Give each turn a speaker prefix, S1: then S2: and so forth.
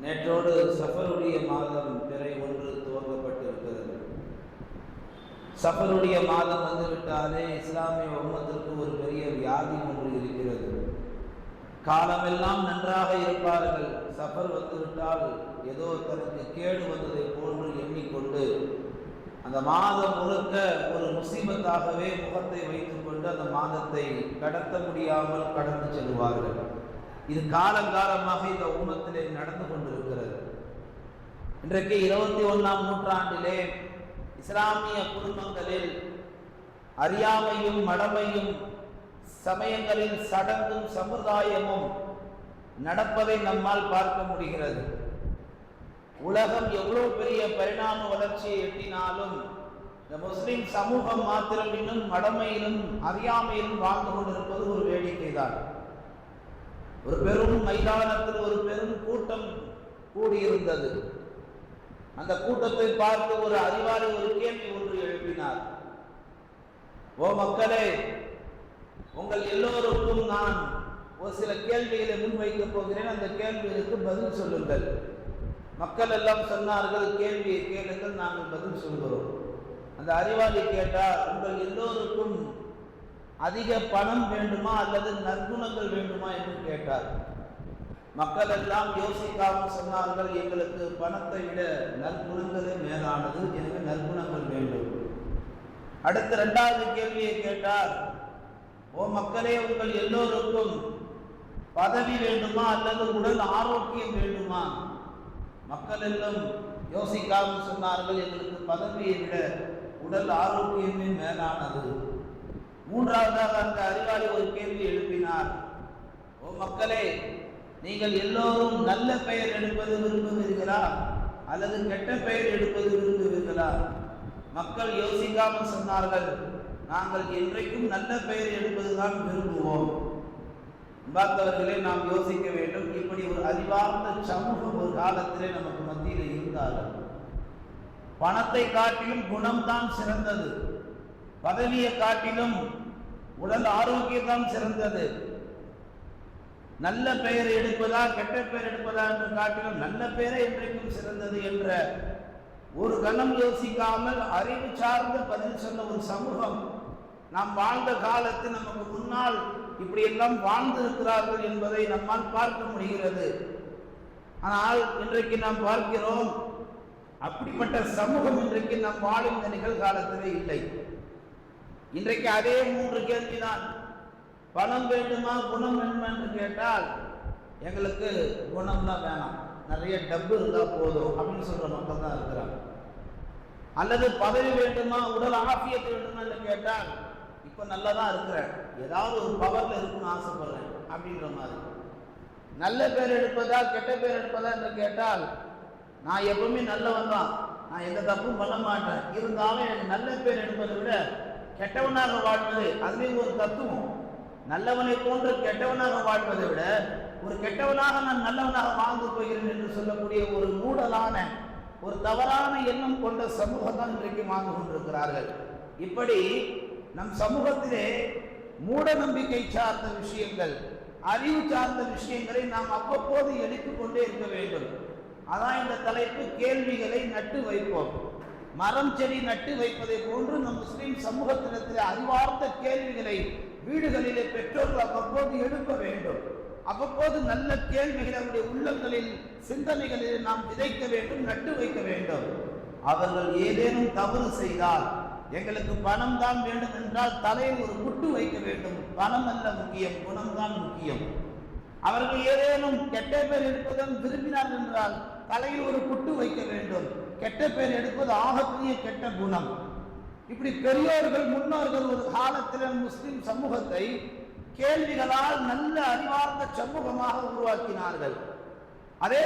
S1: நேற்றோடு சஃபருடைய மாதம் பிறை ஒன்று துவங்கப்பட்டிருக்கிறது. சஃபருடைய மாதம் வந்துவிட்டாலே இஸ்லாமிய உம்மத்திற்கு ஒரு பெரிய வியாதி ஒன்று இருக்கிறது. காலமெல்லாம் நன்றாக இருப்பார்கள், சஃபர் வந்துவிட்டால் ஏதோ தனக்கு கேடு வந்ததை போன்று எண்ணிக்கொண்டு அந்த மாதம் முழுக்க ஒரு முசீபத்தாகவே முகத்தை வைத்துக்கொண்டு அந்த மாதத்தை கடத்த முடியாமல் கடந்து செல்வார்கள். இது காலங்காலமாக இந்த உம்மத்திலே நடந்து கொண்டிருக்கிறது. இன்றைக்கு 21ஆம் நூற்றாண்டிலே இஸ்லாமிய குடும்பங்களில் அறியாமையும் மடமையும் சமயங்களில் சடங்கும் சமுதாயமும் நடப்பதை நம்மால் பார்க்க முடிகிறது. உலகம் எவ்வளவு பெரிய பரிணாம வளர்ச்சியை எட்டினாலும் இந்த முஸ்லிம் சமூகம் மாத்திரம் இன்னும் மடமையிலும் அறியாமையிலும் வாழ்ந்து கொண்டிருப்பது ஒரு வேடிக்கை தான். ஒரு பெரும் மைதானத்தில் ஒரு பெரும் கூட்டம் கூடியிருந்தது. அந்த கூட்டத்தை பார்த்து ஒரு அறிவாளி ஒரு கேள்வி ஒன்று எழுப்பினார். ஓ மக்களே, உங்கள் எல்லோருக்கும் நான் ஒரு சில கேள்விகளை முன்வைக்கப் போகிறேன், அந்த கேள்விகளுக்கு பதில் சொல்லுங்கள். மக்கள் எல்லாம் சொன்னார்கள், கேள்வியை கேளுங்கள், நாங்கள் பதில் சொல்கிறோம். அந்த அறிவாளி கேட்டார், உங்கள் எல்லோருக்கும் அதிக பணம் வேண்டுமா அல்லது நற்குணங்கள் வேண்டுமா என்று கேட்டார். மக்கள் எல்லாம் யோசிக்காமல் சொன்னார்கள், எங்களுக்கு பணத்தை விட நற்குணங்களே மேலானது, எனவே நற்குணங்கள் வேண்டும். அடுத்த 2வது கேள்வியை கேட்டார், ஓ மக்களே, உங்கள் எல்லோருக்கும் பதவி வேண்டுமா அல்லது உடல் ஆரோக்கியம் வேண்டுமா? மக்கள் எல்லாம் யோசிக்காமல் சொன்னார்கள், எங்களுக்கு பதவியை விட உடல் ஆரோக்கியமே மேலானது. 3வதாக அந்த அறிவாளி ஒரு கேள்வி எழுப்பினார், ஓ மக்களே, நீங்கள் எல்லோரும் நல்ல பெயர் எடுப்பது விரும்புவீர்களா அல்லது கெட்ட பெயர் எடுப்பது விரும்புவீர்களா? மக்கள் யோசிக்காமல் சொன்னார்கள், நாங்கள் என்றைக்கும் நல்ல பெயர் எடுப்பதுதான் விரும்புவோம். பார்த்தவர்களே, நாம் யோசிக்க வேண்டும். இப்படி ஒரு அறிவார்ந்த சமூகம் ஒரு காலத்திலே நமக்கு மத்தியில் இருந்தார்கள். பணத்தை காட்டிலும் குணம்தான் சிறந்தது, பதவியை காட்டிலும் உடல் ஆரோக்கியம்தான் சிறந்தது. நல்ல பெயரை எடுப்பதா கெட்ட பெயர் எடுப்பதா என்று காட்டிலும் நல்ல பெயரை என்றைக்கும் சிறந்தது என்ற ஒரு கணம் யோசிக்காமல் அறிவு சார்ந்த பதில் சொன்ன ஒரு சமூகம் நாம் வாழ்ந்த காலத்தில் நமக்கு முன்னால் இப்படியெல்லாம் வாழ்ந்திருக்கிறார்கள் என்பதை நம்மால் பார்க்க முடிகிறது. ஆனால் இன்றைக்கு நாம் பார்க்கிறோம், அப்படிப்பட்ட சமூகம் இன்றைக்கு நாம் வாழும் இந்த நிகழ்காலத்திலே இல்லை. இன்றைக்கு அதே 3 கேள்விதான். பணம் வேண்டுமா குணம் வேண்டுமா என்று கேட்டால், எங்களுக்கு குணம் தான் வேணாம், நிறைய டப்பு இருந்தால் போதும் அப்படின்னு சொல்ற மக்கள் தான் இருக்கிறாங்க. அல்லது பதவி வேண்டுமா உடல் ஆரோக்கியத்தை வேண்டுமா என்று கேட்டால், இப்போ நல்லா தான் இருக்கிறேன், ஏதாவது ஒரு பவர்ல இருக்குன்னு ஆசைப்படுறேன் அப்படின்ற மாதிரி. நல்ல பேர் எடுப்பதா கெட்ட பேர் எடுப்பதா என்று கேட்டால், நான் எப்பவுமே நல்லவன் தான், நான் எந்த தப்பும் பண்ண மாட்டேன், இருந்தாலும் எனக்கு நல்ல பேர் எடுப்பதை விட கெட்டவனாக வாழ்வது, அதுலேயும் ஒரு தத்துவம். நல்லவனை போன்று கெட்டவனாக வாழ்வதை விட ஒரு கெட்டவனாக நான் நல்லவனாக வாழ்ந்து போகிறேன் என்று சொல்லக்கூடிய ஒரு மூடலான ஒரு தவறான எண்ணம் கொண்ட சமூகம் தான் இன்றைக்கு வாழ்ந்து கொண்டிருக்கிறார்கள். இப்படி நம் சமூகத்திலே மூட நம்பிக்கை சார்ந்த விஷயங்கள், அறிவு சார்ந்த விஷயங்களை நாம் அவ்வப்போது எழுப்பிக் கொண்டே இருக்க வேண்டும். அதான் இந்த தலைப்பு, கேள்விகளை நட்டு வைப்போம். மரம் செடி நட்டு வைப்பதை போன்று நம் முஸ்லிம் சமூகத்தினத்தில் அறிவார்ந்த கேள்விகளை வீடுகளிலே பெற்றோர்கள் அவ்வப்போது எழுப்ப வேண்டும். அவ்வப்போது நல்ல கேள்விகளை அவருடைய உள்ளங்களில் சிந்தனைகளில் நாம் விதைக்க வேண்டும், நட்டு வைக்க வேண்டும். அவர்கள் ஏதேனும் தவறு செய்தால், எங்களுக்கு பணம் தான் வேண்டும் என்றால் தலையில் ஒரு குட்டு வைக்க வேண்டும். பணம் அல்ல முக்கியம், குணம்தான் முக்கியம். அவர்கள் ஏதேனும் கெட்ட பேர் எடுப்பதும் விரும்பினார் என்றால் தலையில் ஒரு குட்டு வைக்க வேண்டும். கெட்ட பேர் எடுப்பது ஆகக்கூடிய கெட்ட குணம். இப்படி பெரியோர்கள் முன்னோர்கள் ஒரு காலத்தில் முஸ்லிம் சமூகத்தை கேள்விகளால் நல்ல அறிவார்ந்த சமூகமாக உருவாக்கினார்கள். அதே